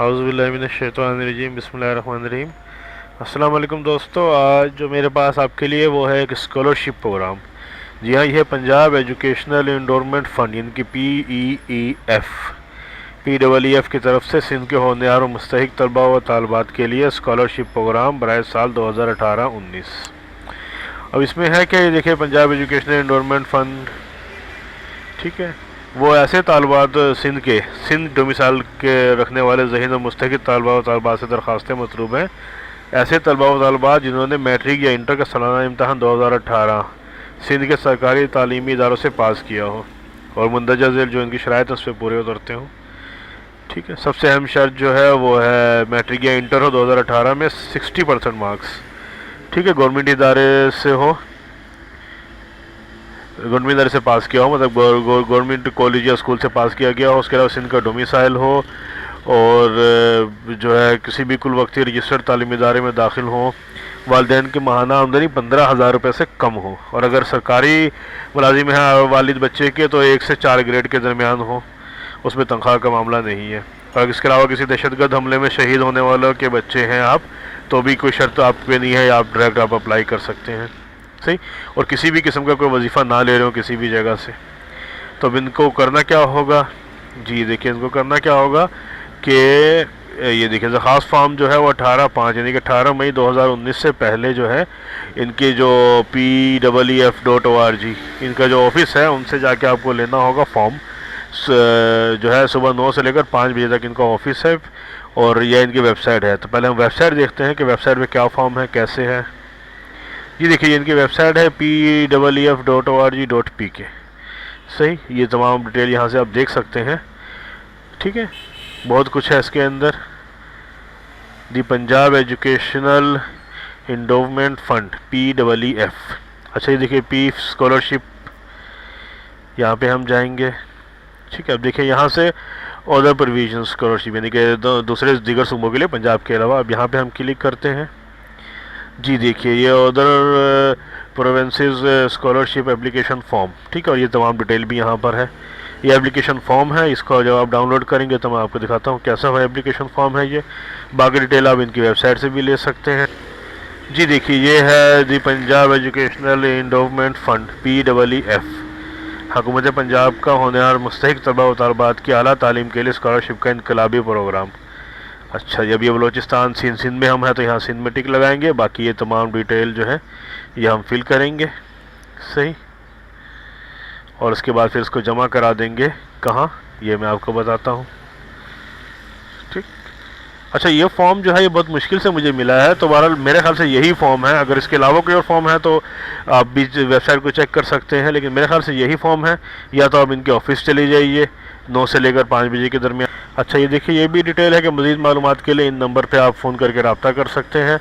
اعوذ باللہ من الشیطان الرجیم، بسم اللہ الرحمن الرحیم۔ السلام علیکم دوستو، آج جو میرے پاس آپ کے لیے وہ ہے ایک اسکالرشپ پروگرام۔ جی ہاں، یہ ہے پنجاب ایجوکیشنل انڈورمنٹ فنڈ، یعنی کہ PEEF کی طرف سے سندھ کے ہونہار و مستحق طلباء و طالبات کے لیے اسکالرشپ پروگرام برائے سال 2018-19۔ اب اس میں ہے کہ دیکھیں، پنجاب ایجوکیشنل انڈورمنٹ فنڈ، ٹھیک ہے، وہ ایسے طالبات سندھ ڈومیسائل کے رکھنے والے ذہین و مستحق طالبہ و طالبات سے درخواستیں مطلوب ہیں۔ ایسے طلبہ و طالبات جنہوں نے میٹرک یا انٹر کا سالانہ امتحان 2018 سندھ کے سرکاری تعلیمی اداروں سے پاس کیا ہو اور مندرجہ ذیل جو ان کی شرائط اس پہ پورے اترتے ہوں، ٹھیک ہے۔ سب سے اہم شرط جو ہے وہ ہے میٹرک یا انٹر ہو 2018 میں 60% مارکس، ٹھیک ہے، گورنمنٹ ادارے سے ہو، گورنمنٹ ادارے سے پاس کیا ہو، مطلب گورنمنٹ کالج یا اسکول سے پاس کیا گیا ہو، اس کے علاوہ سندھ کا ڈومیسائل ہو، اور جو ہے کسی بھی کل وقتی رجسٹرڈ تعلیمی ادارے میں داخل ہوں، والدین کی ماہانہ آمدنی 15,000 روپے سے کم ہو، اور اگر سرکاری ملازم ہیں والد بچے کے تو 1 سے 4 گریڈ کے درمیان ہو، اس میں تنخواہ کا معاملہ نہیں ہے۔ اور اس کے علاوہ کسی دہشت گرد حملے میں شہید ہونے والوں کے بچے ہیں آپ، تو بھی کوئی شرط آپ پہ نہیں ہے، آپ ڈائریکٹ اپلائی کر سکتے ہیں، صحیح۔ اور کسی بھی قسم کا کوئی وظیفہ نہ لے رہے ہو کسی بھی جگہ سے، تو اب ان کو کرنا کیا ہوگا؟ جی دیکھیں، ان کو کرنا کیا ہوگا کہ یہ دیکھیں، درخواست فارم جو ہے وہ 18/5 یعنی کہ 18 مئی 2019 سے پہلے جو ہے ان کی جو PEEF.org ان کا جو آفس ہے ان سے جا کے آپ کو لینا ہوگا فارم، جو ہے صبح 9 سے لے کر 5 بجے تک ان کا آفس ہے، اور یہ ان کی ویب سائٹ ہے۔ تو پہلے ہم ویب سائٹ دیکھتے ہیں کہ ویب سائٹ پہ کیا فارم ہے، کیسے ہے۔ یہ دیکھیے، ان کی ویب سائٹ ہے PEEF.org.pk، صحیح۔ یہ تمام ڈیٹیل یہاں سے آپ دیکھ سکتے ہیں، ٹھیک ہے، بہت کچھ ہے اس کے اندر۔ The Punjab educational endowment fund PEEF، اچھا، یہ دیکھیے پی اسکالرشپ، یہاں پہ ہم جائیں گے، ٹھیک ہے۔ اب دیکھیں یہاں سے ادر پروویژن اسکالرشپ، یعنی کہ دوسرے دیگر صوبوں کے لیے پنجاب کے علاوہ، اب یہاں پہ ہم کلک کرتے ہیں۔ جی دیکھیے، یہ other provinces scholarship application form, ٹھیک ہے، اور یہ تمام ڈیٹیل بھی یہاں پر ہے۔ یہ اپلیکیشن فارم ہے، اس کو جب آپ ڈاؤن لوڈ کریں گے تو میں آپ کو دکھاتا ہوں کیسا ہے اپلیکیشن فارم ہے یہ۔ باقی ڈیٹیل آپ ان کی ویب سائٹ سے بھی لے سکتے ہیں۔ جی دیکھیے، یہ ہے the Punjab educational endowment fund PEEF، حکومت پنجاب کا ہونہار مستحق طلباء و طالبات کی اعلیٰ تعلیم کے لیے اسکالرشپ کا انقلابی پروگرام۔ اچھا، جب یہ بلوچستان سندھ میں ہم ہیں تو یہاں سندھ میں ٹک لگائیں گے، باقی یہ تمام ڈیٹیل جو ہے یہ ہم فل کریں گے، صحیح، اور اس کے بعد پھر اس کو جمع کرا دیں گے، کہاں یہ میں آپ کو بتاتا ہوں، ٹھیک۔ اچھا، یہ فارم جو ہے یہ بہت مشکل سے مجھے ملا ہے، تو بہرحال میرے خیال سے یہی فارم ہے، اگر اس کے علاوہ کوئی اور فارم ہے تو آپ بھی ویب سائٹ کو چیک کر سکتے ہیں، لیکن میرے خیال سے یہی فارم ہے، یا تو آپ ان کے آفس چلے جائیے 9 سے لے کر 5 بجے کے درمیان۔ اچھا، یہ دیکھیے، یہ بھی ڈیٹیل ہے کہ مزید معلومات کے لیے ان نمبر پہ آپ فون کر کے رابطہ کر سکتے ہیں،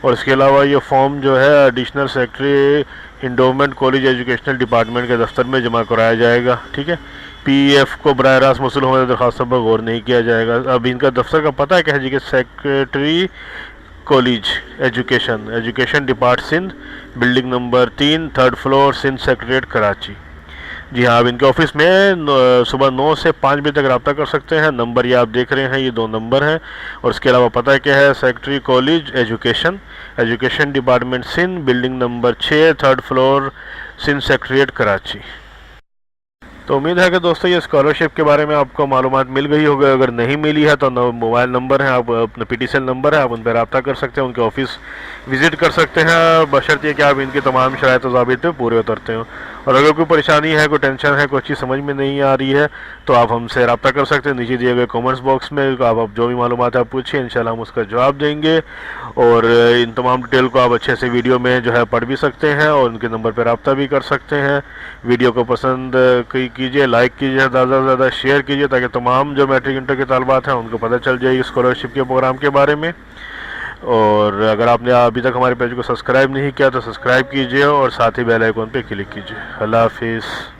اور اس کے علاوہ یہ فارم جو ہے additional secretary endowment college educational department کے دفتر میں جمع کرایا جائے گا، ٹھیک ہے۔ PEF کو براہ راست موصول ہونے والی درخواستوں پر غور نہیں کیا جائے گا۔ اب ان کا دفتر کا پتہ ہے کہ جی کہ secretary college education department Sindh, building number 3، 3rd floor, Sindh secretariat Karachi. جی ہاں، اب ان کے آفس میں صبح 9 سے 5 بجے تک رابطہ کر سکتے ہیں۔ نمبر یہ آپ دیکھ رہے ہیں، یہ 2 نمبر ہیں، اور اس کے علاوہ پتہ کیا ہے، secretary college education department Sindh, building number 6، 3rd floor, Sindh secretariat Karachi. تو امید ہے کہ دوستو یہ اسکالرشپ کے بارے میں آپ کو معلومات مل گئی ہوگی، اگر نہیں ملی ہے تو موبائل نمبر ہے، آپ اپنا PTCL نمبر ہے، آپ ان پہ رابطہ کر سکتے ہیں، ان کے آفس وزٹ کر سکتے ہیں، بشرط یہ کہ آپ ان کے تمام شرائط و ضوابط پہ پورے اترتے ہوں۔ اور اگر کوئی پریشانی ہے، کوئی ٹینشن ہے، کوئی چیز سمجھ میں نہیں آ رہی ہے تو آپ ہم سے رابطہ کر سکتے ہیں، نیچے دیے گئے کامنٹس باکس میں آپ جو بھی معلومات آپ پوچھیں، انشاءاللہ ہم اس کا جواب دیں گے، اور ان تمام ڈیٹیل کو آپ اچھے سے ویڈیو میں جو ہے پڑھ بھی سکتے ہیں، اور ان کے نمبر پہ رابطہ بھی کر سکتے ہیں۔ ویڈیو کو پسند کیجیے، لائک کیجیے، زیادہ سے زیادہ شیئر کیجیے، تاکہ تمام جو میٹرک انٹر کے طالبات ہیں ان کو پتہ چل جائے اسکالرشپ کے پروگرام کے بارے میں۔ اور اگر آپ نے ابھی تک ہمارے پیج کو سبسکرائب نہیں کیا تو سبسکرائب کیجیے، اور ساتھ ہی بیل آئیکن پہ کلک کیجیے۔ اللہ حافظ۔